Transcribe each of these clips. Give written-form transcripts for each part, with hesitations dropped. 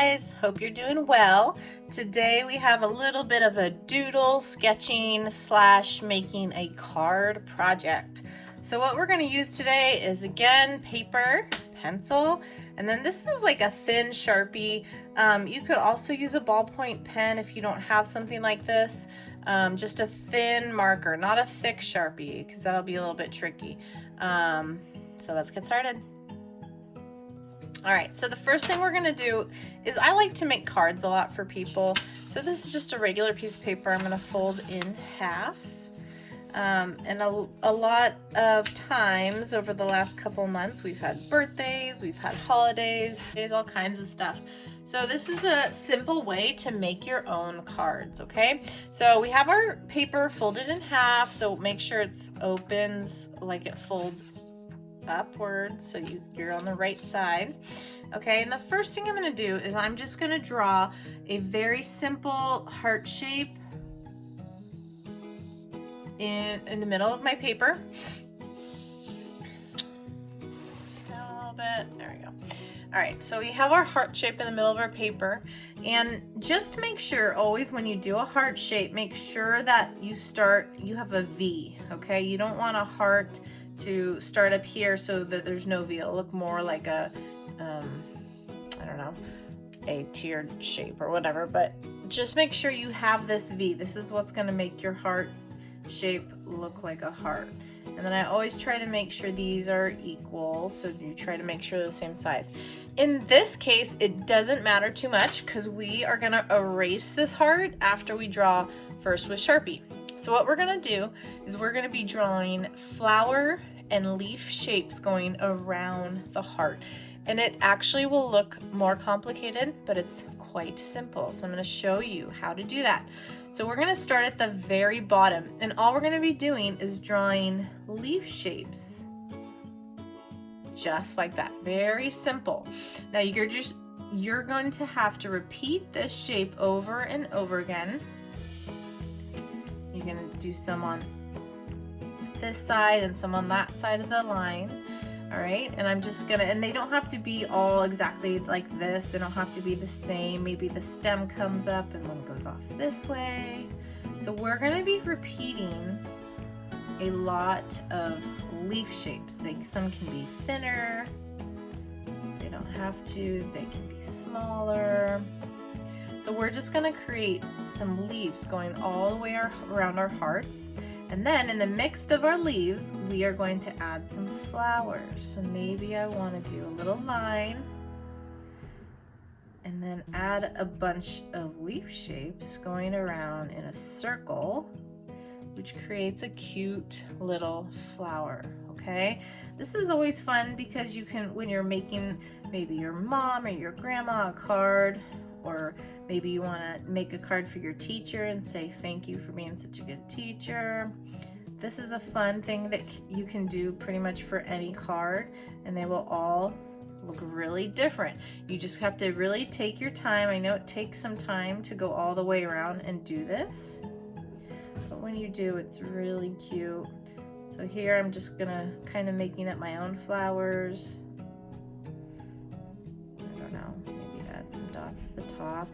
guys, hope you're doing well. Today we have a little bit of a doodle sketching / making a card project. So what we're going to use today is, again, paper, pencil, and then this is like a thin Sharpie. You could also use a ballpoint pen if you don't have something like this. Just a thin marker, not a thick Sharpie, because that'll be a little bit tricky. So let's get started. All right, so the first thing we're gonna do is, I like to make cards a lot for people. So this is just a regular piece of paper I'm gonna fold in half. And a lot of times over the last couple months, we've had birthdays, we've had holidays, all kinds of stuff. So this is a simple way to make your own cards, okay? So we have our paper folded in half, so make sure it opens like it folds upwards, so you're on the right side. Okay, and the first thing I'm going to do is I'm just going to draw a very simple heart shape in the middle of my paper. Just a little bit. There we go. All right, so we have our heart shape in the middle of our paper, and just make sure always when you do a heart shape, make sure that you have a V. Okay, you don't want a heart to start up here so that there's no V. It'll look more like a I don't know, a tiered shape or whatever, but just make sure you have this V. This is what's going to make your heart shape look like a heart. And then I always try to make sure these are equal, so you try to make sure they're the same size. In this case, it doesn't matter too much because we are going to erase this heart after we draw first with Sharpie. So what we're going to do is we're going to be drawing flower and leaf shapes going around the heart. And it actually will look more complicated, but it's quite simple. So I'm going to show you how to do that. So we're going to start at the very bottom, and all we're going to be doing is drawing leaf shapes. Just like that. Very simple. Now you're going to have to repeat this shape over and over again. You're going to do some on this side and some on that side of the line. All right, and I'm just gonna, and they don't have to be all exactly like this. They don't have to be the same. Maybe the stem comes up and one goes off this way. So we're gonna be repeating a lot of leaf shapes. Some can be thinner. They don't have to. They can be smaller. So we're just gonna create some leaves going all the way around our hearts. And then in the mix of our leaves, we are going to add some flowers. So maybe I want to do a little line and then add a bunch of leaf shapes going around in a circle, which creates a cute little flower. Okay, this is always fun because you can, when you're making maybe your mom or your grandma a card, or maybe you want to make a card for your teacher and say thank you for being such a good teacher. This is a fun thing that you can do pretty much for any card, and they will all look really different. You just have to really take your time. I know it takes some time to go all the way around and do this, but when you do, it's really cute. So here I'm just gonna kind of making up my own flowers. I don't know, maybe add some dots at the top.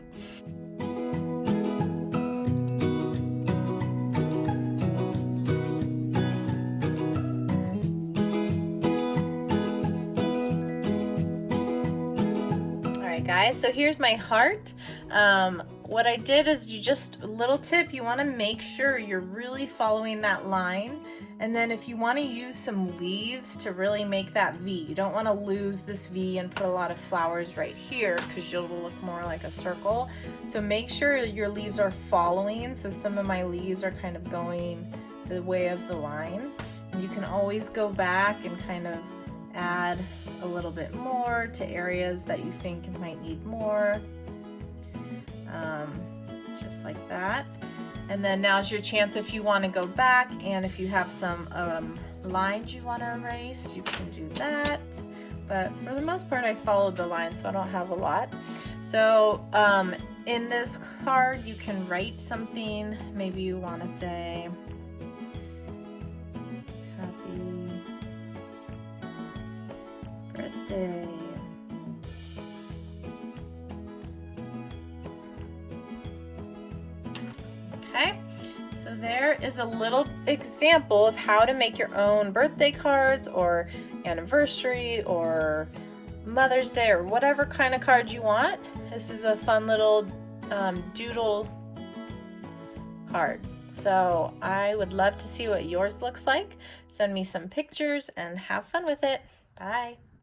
Guys, so here's my heart. What I did is, a little tip, you want to make sure you're really following that line, and then if you want to use some leaves to really make that V, you don't want to lose this V and put a lot of flowers right here because you'll look more like a circle. So make sure your leaves are following. So some of my leaves are kind of going the way of the line. And you can always go back and kind of add a little bit more to areas that you think might need more, just like that. And then now's your chance if you want to go back, and if you have some lines you want to erase, you can do that. But for the most part, I followed the line, so I don't have a lot. So in this card, you can write something. Maybe you want to say, birthday. there is a little example of how to make your own birthday cards or anniversary or Mother's Day or whatever kind of card you want. This is a fun little doodle card. So I would love to see what yours looks like. Send me some pictures and have fun with it. Bye.